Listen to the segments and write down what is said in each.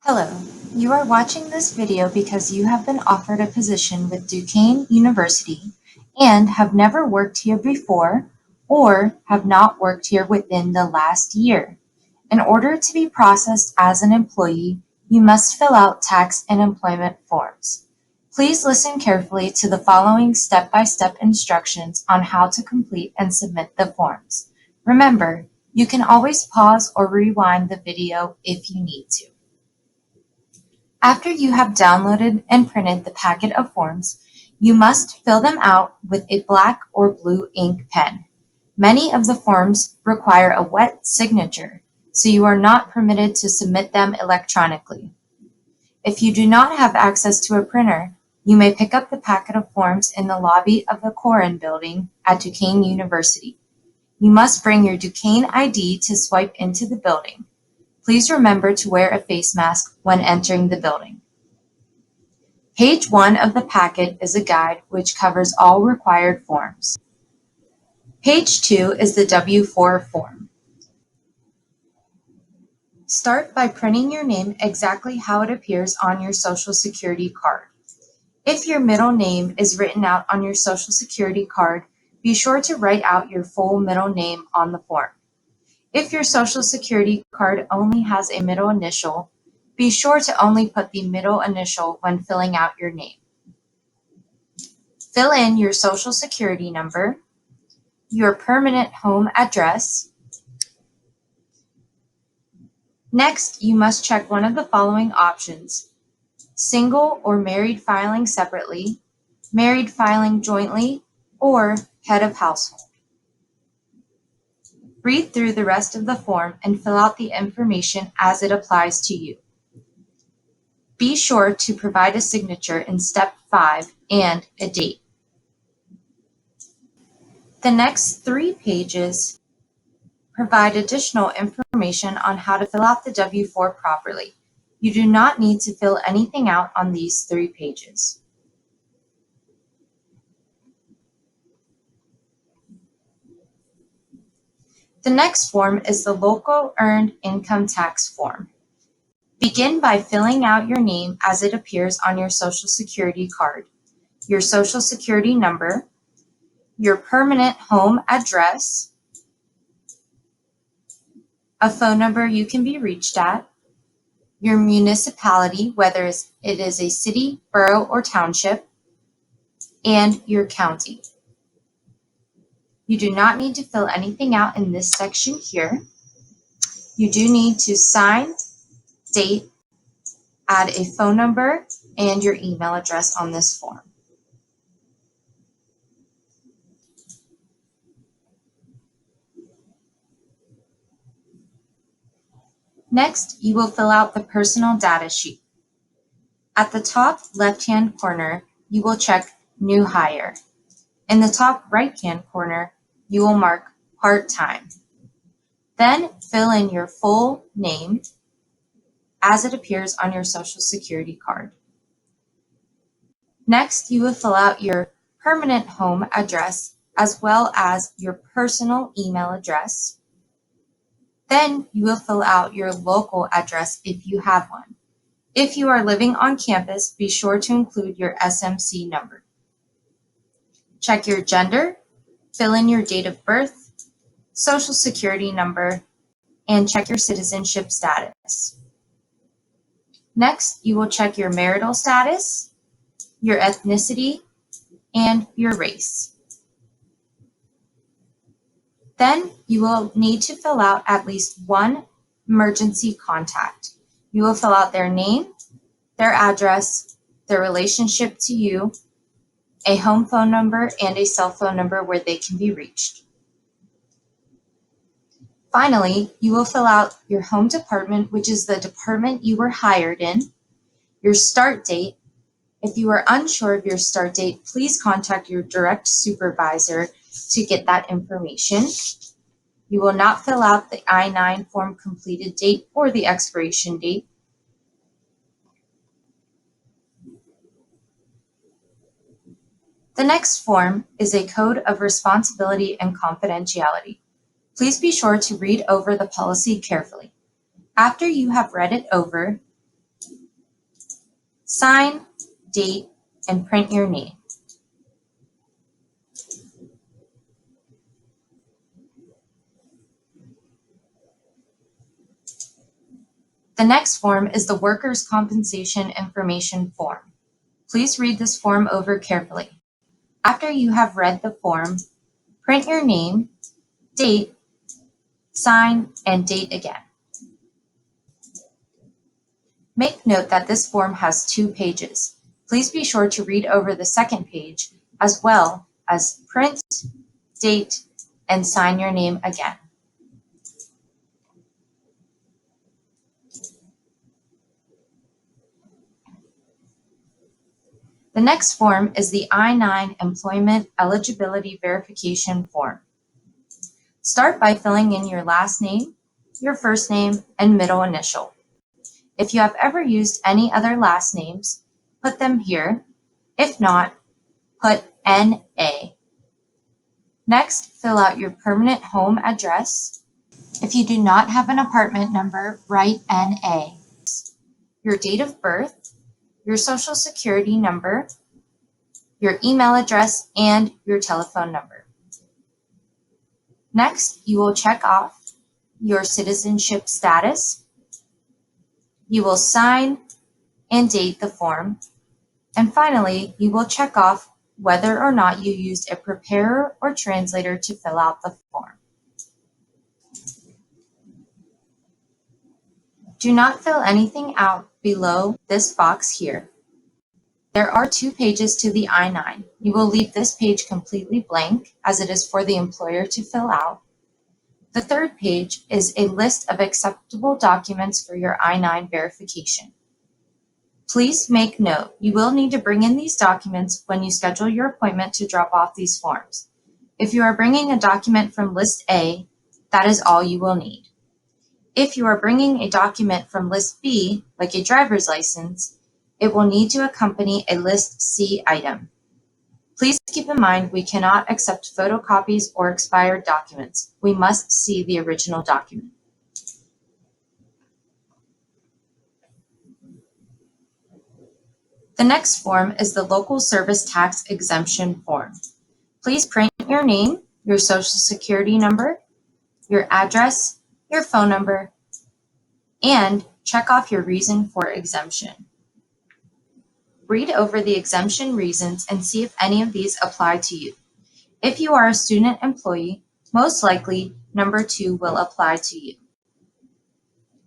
Hello, you are watching this video because you have been offered a position with Duquesne University and have never worked here before or have not worked here within the last year. In order to be processed as an employee, you must fill out tax and employment forms. Please listen carefully to the following step-by-step instructions on how to complete and submit the forms. Remember, you can always pause or rewind the video if you need to. After you have downloaded and printed the packet of forms, you must fill them out with a black or blue ink pen. Many of the forms require a wet signature, so you are not permitted to submit them electronically. If you do not have access to a printer, you may pick up the packet of forms in the lobby of the Corin building at Duquesne University. You must bring your Duquesne ID to swipe into the building. Please remember to wear a face mask when entering the building. Page 1 of the packet is a guide which covers all required forms. Page 2 is the W-4 form. Start by printing your name exactly how it appears on your Social Security card. If your middle name is written out on your Social Security card, be sure to write out your full middle name on the form. If your Social Security card only has a middle initial, be sure to only put the middle initial when filling out your name. Fill in your Social Security number, your permanent home address. Next, you must check one of the following options: single or married filing separately, married filing jointly, or head of household. Read through the rest of the form and fill out the information as it applies to you. Be sure to provide a signature in Step 5 and a date. The next 3 pages provide additional information on how to fill out the W-4 properly. You do not need to fill anything out on these 3 pages. The next form is the Local Earned Income Tax form. Begin by filling out your name as it appears on your Social Security card, your Social Security number, your permanent home address, a phone number you can be reached at, your municipality, whether it is a city, borough, or township, and your county. You do not need to fill anything out in this section here. You do need to sign, date, add a phone number, and your email address on this form. Next, you will fill out the personal data sheet. At the top left-hand corner, you will check New Hire. In the top right-hand corner, you will mark part-time. Then fill in your full name as it appears on your Social Security card. Next, you will fill out your permanent home address as well as your personal email address. Then you will fill out your local address if you have one. If you are living on campus, be sure to include your SMC number. Check your gender, fill in your date of birth, Social Security number, and check your citizenship status. Next, you will check your marital status, your ethnicity, and your race. Then you will need to fill out at least one emergency contact. You will fill out their name, their address, their relationship to you, a home phone number, and a cell phone number where they can be reached. Finally, you will fill out your home department, which is the department you were hired in, your start date. If you are unsure of your start date, please contact your direct supervisor to get that information. You will not fill out the I-9 form completed date or the expiration date. The next form is a code of responsibility and confidentiality. Please be sure to read over the policy carefully. After you have read it over, sign, date, and print your name. The next form is the Workers' Compensation Information Form. Please read this form over carefully. After you have read the form, print your name, date, sign, and date again. Make note that this form has 2 pages. Please be sure to read over the second page as well as print, date, and sign your name again. The next form is the I-9 Employment Eligibility Verification Form. Start by filling in your last name, your first name, and middle initial. If you have ever used any other last names, put them here. If not, put NA. Next, fill out your permanent home address. If you do not have an apartment number, write NA. Your date of birth, your social security number, your email address, and your telephone number. Next, you will check off your citizenship status. You will sign and date the form. And finally, you will check off whether or not you used a preparer or translator to fill out the form. Do not fill anything out below this box here. There are 2 pages to the I-9. You will leave this page completely blank as it is for the employer to fill out. The third page is a list of acceptable documents for your I-9 verification. Please make note, you will need to bring in these documents when you schedule your appointment to drop off these forms. If you are bringing a document from List A, that is all you will need. If you are bringing a document from List B, like a driver's license, it will need to accompany a List C item. Please keep in mind we cannot accept photocopies or expired documents. We must see the original document. The next form is the Local Service Tax Exemption Form. Please print your name, your social security number, your address, your phone number, and check off your reason for exemption. Read over the exemption reasons and see if any of these apply to you. If you are a student employee, most likely number 2 will apply to you.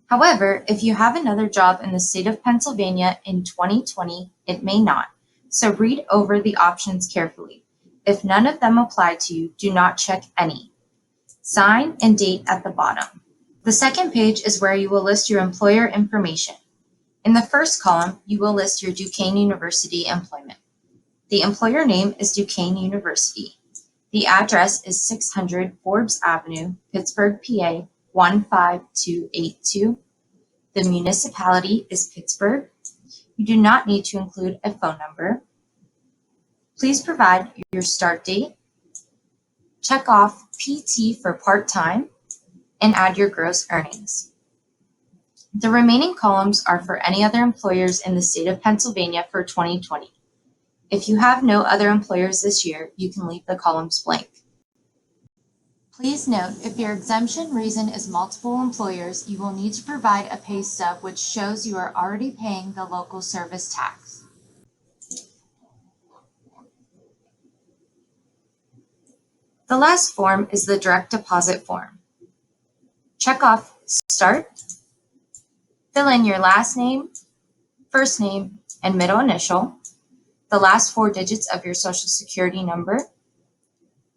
However, if you have another job in the state of Pennsylvania in 2020, it may not. So read over the options carefully. If none of them apply to you, do not check any. Sign and date at the bottom. The second page is where you will list your employer information. In the first column, you will list your Duquesne University employment. The employer name is Duquesne University. The address is 600 Forbes Avenue, Pittsburgh, PA 15282. The municipality is Pittsburgh. You do not need to include a phone number. Please provide your start date. Check off PT for part-time and add your gross earnings. The remaining columns are for any other employers in the state of Pennsylvania for 2020. If you have no other employers this year, you can leave the columns blank. Please note, if your exemption reason is multiple employers, you will need to provide a pay stub which shows you are already paying the local service tax. The last form is the direct deposit form. Check off Start. Fill in your last name, first name, and middle initial, the last 4 digits of your social security number,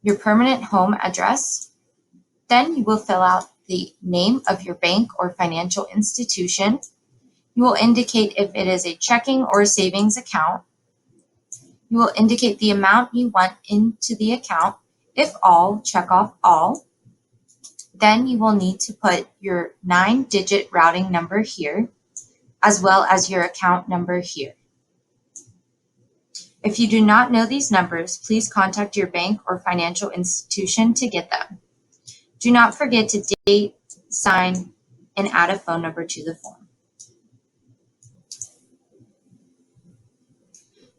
your permanent home address. Then you will fill out the name of your bank or financial institution. You will indicate if it is a checking or a savings account. You will indicate the amount you want into the account. If all, check off all. Then you will need to put your 9-digit routing number here, as well as your account number here. If you do not know these numbers, please contact your bank or financial institution to get them. Do not forget to date, sign, and add a phone number to the form.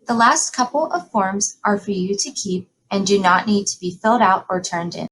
The last couple of forms are for you to keep and do not need to be filled out or turned in.